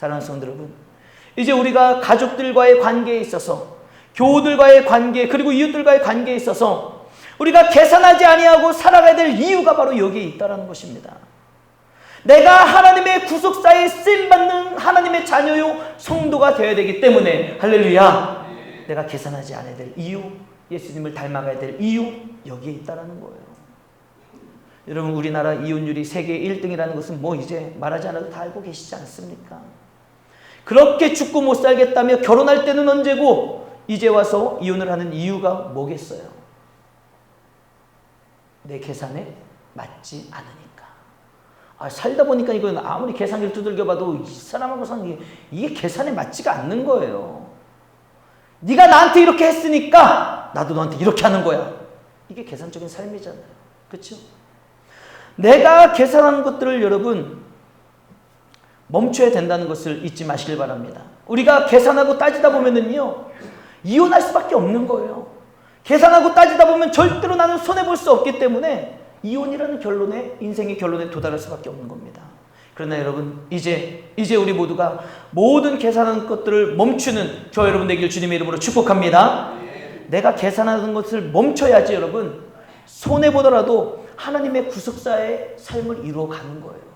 사랑하는 성도 여러분, 이제 우리가 가족들과의 관계에 있어서, 교우들과의 관계, 그리고 이웃들과의 관계에 있어서 우리가 계산하지 아니하고 살아가야 될 이유가 바로 여기에 있다는 것입니다. 내가 하나님의 구속사에 쓰임받는 하나님의 자녀요 성도가 되어야 되기 때문에, 할렐루야, 내가 계산하지 않아야 될 이유, 예수님을 닮아가야 될 이유, 여기에 있다는 거예요. 여러분, 우리나라 이혼율이 세계 1등이라는 것은 뭐 이제 말하지 않아도 다 알고 계시지 않습니까? 그렇게 죽고 못 살겠다며 결혼할 때는 언제고 이제 와서 이혼을 하는 이유가 뭐겠어요? 내 계산에 맞지 않으니까. 살다 보니까 이건 아무리 계산기를 두들겨 봐도 이 사람하고 사는 게 이게 계산에 맞지가 않는 거예요. 네가 나한테 이렇게 했으니까 나도 너한테 이렇게 하는 거야. 이게 계산적인 삶이잖아요. 그렇죠? 내가 계산하는 것들을 여러분 멈춰야 된다는 것을 잊지 마시길 바랍니다. 우리가 계산하고 따지다 보면은요, 이혼할 수밖에 없는 거예요. 계산하고 따지다 보면 절대로 나는 손해볼 수 없기 때문에 이혼이라는 결론에, 인생의 결론에 도달할 수밖에 없는 겁니다. 그러나 여러분, 이제 우리 모두가 모든 계산하는 것들을 멈추는 저 여러분 되길 주님의 이름으로 축복합니다. 내가 계산하는 것을 멈춰야지 여러분, 손해보더라도 하나님의 구속사의 삶을 이루어가는 거예요.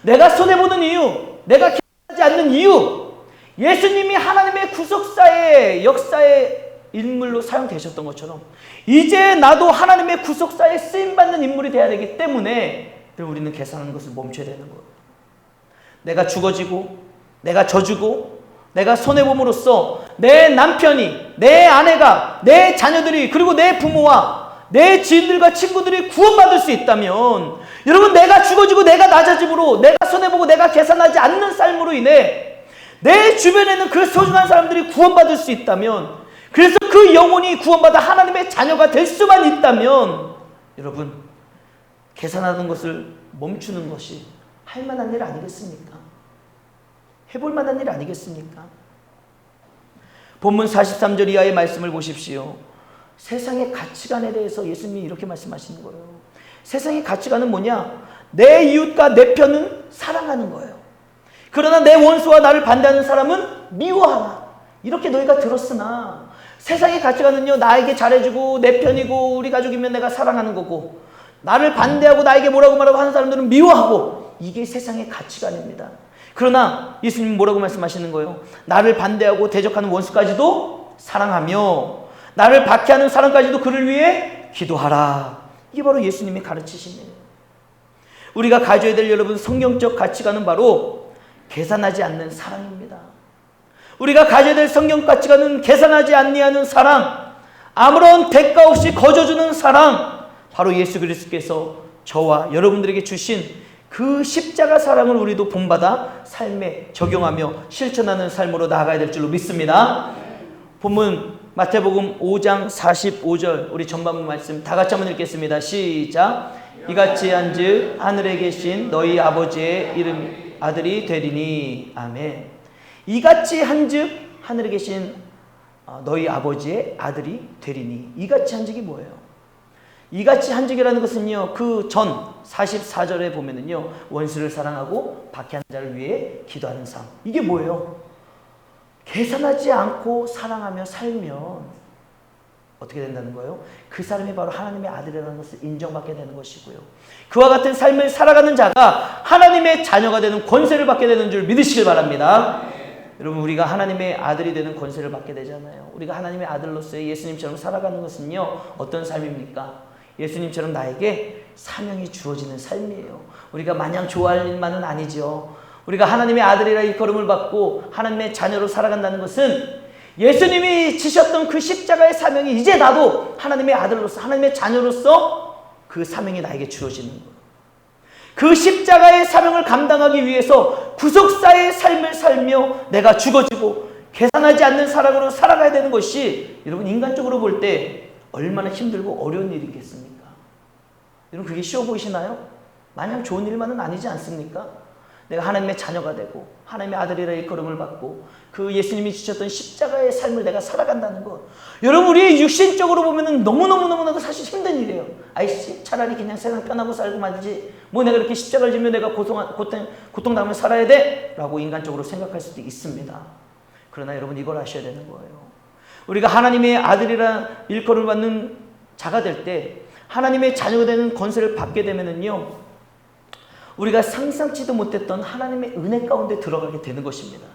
내가 손해보는 이유, 내가 계산하지 않는 이유, 예수님이 하나님의 구속사의 역사의 인물로 사용되셨던 것처럼 이제 나도 하나님의 구속사에 쓰임받는 인물이 되어야 되기 때문에 우리는 계산하는 것을 멈춰야 되는 거예요. 내가 죽어지고, 내가 져주고, 내가 손해봄으로써 내 남편이, 내 아내가, 내 자녀들이, 그리고 내 부모와 내 지인들과 친구들이 구원받을 수 있다면, 여러분, 내가 죽어지고 내가 낮아짐으로, 내가 손해보고 내가 계산하지 않는 삶으로 인해 내 주변에는 그 소중한 사람들이 구원받을 수 있다면, 그래서 그 영혼이 구원받아 하나님의 자녀가 될 수만 있다면, 여러분, 계산하는 것을 멈추는 것이 할 만한 일 아니겠습니까? 해볼 만한 일 아니겠습니까? 본문 43절 이하의 말씀을 보십시오. 세상의 가치관에 대해서 예수님이 이렇게 말씀하시는 거예요. 세상의 가치관은 뭐냐? 내 이웃과 내 편은 사랑하는 거예요. 그러나 내 원수와 나를 반대하는 사람은 미워하라. 이렇게 너희가 들었으나 세상의 가치관은요, 나에게 잘해주고 내 편이고 우리 가족이면 내가 사랑하는 거고, 나를 반대하고 나에게 뭐라고 말하고 하는 사람들은 미워하고, 이게 세상의 가치관입니다. 그러나 예수님은 뭐라고 말씀하시는 거예요? 나를 반대하고 대적하는 원수까지도 사랑하며 나를 박해하는 사람까지도 그를 위해 기도하라. 이게 바로 예수님의 가르치심이에요. 우리가 가져야 될 여러분 성경적 가치관은 바로 계산하지 않는 사랑입니다. 우리가 가져야 될 성경 가치관은 계산하지 아니하는 사랑, 아무런 대가 없이 거저주는 사랑, 바로 예수 그리스도께서 저와 여러분들에게 주신 그 십자가 사랑을 우리도 본받아 삶에 적용하며 실천하는 삶으로 나아가야 될 줄로 믿습니다. 본문 마태복음 5장 45절 우리 전반부 말씀 다 같이 한번 읽겠습니다. 시작. 이같이 한즉 하늘에 계신 너희 아버지의 이름 아들이 되리니. 아멘. 이같이 한즉 하늘에 계신 너희 아버지의 아들이 되리니. 이같이 한즉이 뭐예요? 이같이 한즉이라는 것은요, 그 전 44절에 보면은요, 원수를 사랑하고 박해하는 자를 위해 기도하는 삶. 이게 뭐예요? 계산하지 않고 사랑하며 살면 어떻게 된다는 거예요? 그 사람이 바로 하나님의 아들이라는 것을 인정받게 되는 것이고요. 그와 같은 삶을 살아가는 자가 하나님의 자녀가 되는 권세를 받게 되는 줄 믿으시길 바랍니다. 여러분, 우리가 하나님의 아들이 되는 권세를 받게 되잖아요. 우리가 하나님의 아들로서의 예수님처럼 살아가는 것은요, 어떤 삶입니까? 예수님처럼 나에게 사명이 주어지는 삶이에요. 우리가 마냥 좋아할 일만은 아니죠. 우리가 하나님의 아들이라 일컬음을 받고 하나님의 자녀로 살아간다는 것은 예수님이 지셨던 그 십자가의 사명이 이제 나도 하나님의 아들로서, 하나님의 자녀로서 그 사명이 나에게 주어지는 거예요. 그 십자가의 사명을 감당하기 위해서 구속사의 삶을 살며 내가 죽어지고 계산하지 않는 사랑으로 살아가야 되는 것이, 여러분, 인간적으로 볼 때 얼마나 힘들고 어려운 일이겠습니까? 여러분, 그게 쉬워 보이시나요? 마냥 좋은 일만은 아니지 않습니까? 내가 하나님의 자녀가 되고 하나님의 아들이라 일컬음을 받고 그 예수님이 지셨던 십자가의 삶을 내가 살아간다는 것. 여러분, 우리 육신적으로 보면은 너무너무너무나도 사실 힘든 일이에요. 아이씨, 차라리 그냥 세상 편하고 살고 말지. 뭐 내가 이렇게 십자가를 지면 내가 고통당하며 살아야 돼? 라고 인간적으로 생각할 수도 있습니다. 그러나 여러분, 이걸 아셔야 되는 거예요. 우리가 하나님의 아들이라 일컬음을 받는 자가 될 때, 하나님의 자녀가 되는 권세를 받게 되면은요, 우리가 상상치도 못했던 하나님의 은혜 가운데 들어가게 되는 것입니다.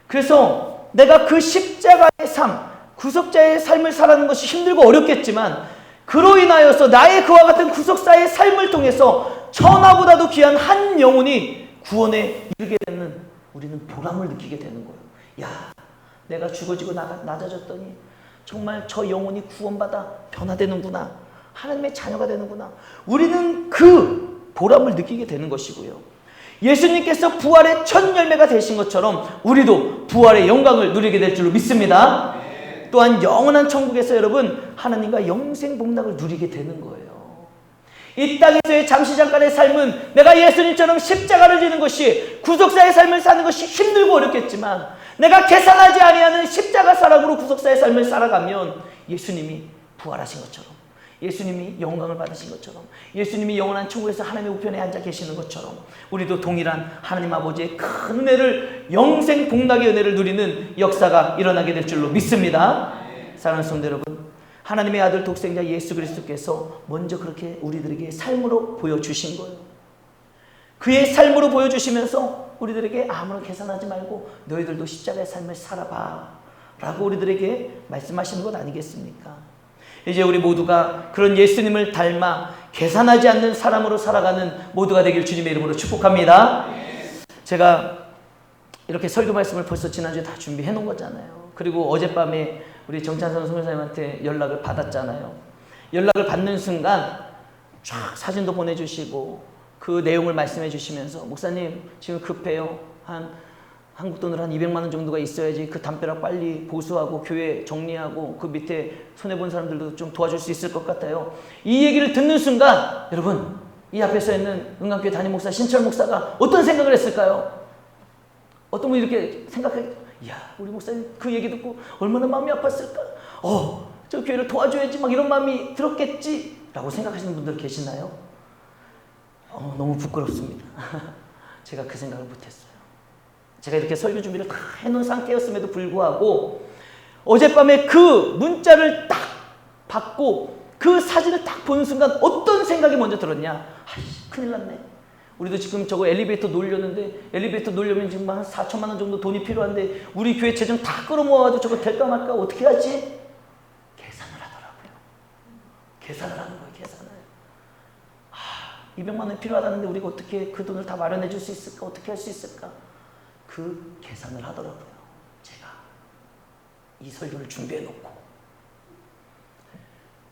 그래서 내가 그 십자가의 삶, 구속자의 삶을 살아가는 것이 힘들고 어렵겠지만, 그로 인하여서 나의 그와 같은 구속사의 삶을 통해서 천하보다도 귀한 한 영혼이 구원에 이르게 되는, 우리는 보람을 느끼게 되는 거예요. 야, 내가 죽어지고 낮아졌더니 정말 저 영혼이 구원받아 변화되는구나. 하나님의 자녀가 되는구나. 우리는 그 보람을 느끼게 되는 것이고요. 예수님께서 부활의 첫 열매가 되신 것처럼 우리도 부활의 영광을 누리게 될 줄로 믿습니다. 또한 영원한 천국에서 여러분, 하나님과 영생 복락을 누리게 되는 거예요. 이 땅에서의 잠시 잠깐의 삶은 내가 예수님처럼 십자가를 지는 것이, 구속사의 삶을 사는 것이 힘들고 어렵겠지만, 내가 계산하지 아니하는 십자가 사랑으로 구속사의 삶을 살아가면 예수님이 부활하신 것처럼, 예수님이 영광을 받으신 것처럼, 예수님이 영원한 천국에서 하나님의 우편에 앉아 계시는 것처럼, 우리도 동일한 하나님 아버지의 큰 은혜를, 영생 복락의 은혜를 누리는 역사가 일어나게 될 줄로 믿습니다. 사랑하는 성도 여러분, 하나님의 아들 독생자 예수 그리스도께서 먼저 그렇게 우리들에게 삶으로 보여주신 거예요. 그의 삶으로 보여주시면서 우리들에게 아무런 계산하지 말고 너희들도 십자가의 삶을 살아봐 라고 우리들에게 말씀하시는 것 아니겠습니까? 이제 우리 모두가 그런 예수님을 닮아 계산하지 않는 사람으로 살아가는 모두가 되길 주님의 이름으로 축복합니다. 제가 이렇게 설교 말씀을 벌써 지난주에 다 준비해 놓은 거잖아요. 그리고 어젯밤에 우리 정찬선 선교사님한테 연락을 받았잖아요. 연락을 받는 순간 쫙 사진도 보내주시고 그 내용을 말씀해 주시면서, 목사님 지금 급해요. 한국 돈으로 한 200만 원 정도가 있어야지 그 담벼락 빨리 보수하고 교회 정리하고 그 밑에 손해본 사람들도 좀 도와줄 수 있을 것 같아요. 이 얘기를 듣는 순간 여러분, 이 앞에 서 있는 은강교회 담임 목사 신철 목사가 어떤 생각을 했을까요? 어떤 분이 이렇게 생각해, 이야, 우리 목사님 그 얘기 듣고 얼마나 마음이 아팠을까? 저 교회를 도와줘야지 막 이런 마음이 들었겠지? 라고 생각하시는 분들 계시나요? 너무 부끄럽습니다. 제가 그 생각을 못했어요. 제가 이렇게 설교 준비를 다 해놓은 상태였음에도 불구하고 어젯밤에 그 문자를 딱 받고 그 사진을 딱 보는 순간 어떤 생각이 먼저 들었냐? 큰일 났네. 우리도 지금 저거 엘리베이터 놓으려는데, 엘리베이터 놓으려면 지금 한 4천만 원 정도 돈이 필요한데 우리 교회 재정 다 끌어모아가지고 저거 될까 말까 어떻게 하지? 계산을 하더라고요. 계산을 하는 거예요. 계산을. 200만 원이 필요하다는데 우리가 어떻게 그 돈을 다 마련해 줄 수 있을까? 어떻게 할 수 있을까? 그 계산을 하더라고요. 제가 이 설교를 준비해 놓고.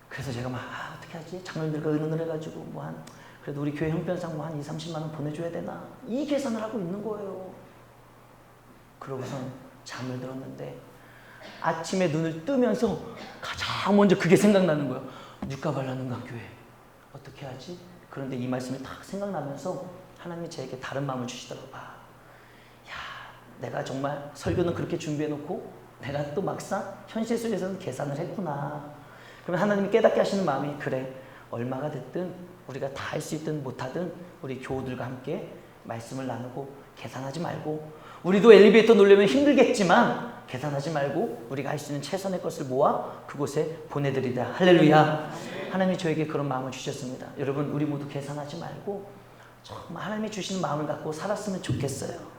그래서 제가 막 어떻게 하지? 장로님들과 의논을 해가지고 그래도 우리 교회 형편상 한 2, 30만 원 보내줘야 되나? 이 계산을 하고 있는 거예요. 그러고선 잠을 들었는데 아침에 눈을 뜨면서 가장 먼저 그게 생각나는 거예요. 뉴카발라는강교회 어떻게 하지? 그런데 이 말씀이 딱 생각나면서 하나님이 저에게 다른 마음을 주시더라고요. 내가 정말 설교는 그렇게 준비해놓고 내가 또 막상 현실 속에서는 계산을 했구나. 그러면 하나님이 깨닫게 하시는 마음이, 그래, 얼마가 됐든 우리가 다 할 수 있든 못하든 우리 교우들과 함께 말씀을 나누고 계산하지 말고, 우리도 엘리베이터 놓으려면 힘들겠지만 계산하지 말고 우리가 할 수 있는 최선의 것을 모아 그곳에 보내드리다. 할렐루야. 하나님이 저에게 그런 마음을 주셨습니다. 여러분, 우리 모두 계산하지 말고 정말 하나님이 주시는 마음을 갖고 살았으면 좋겠어요.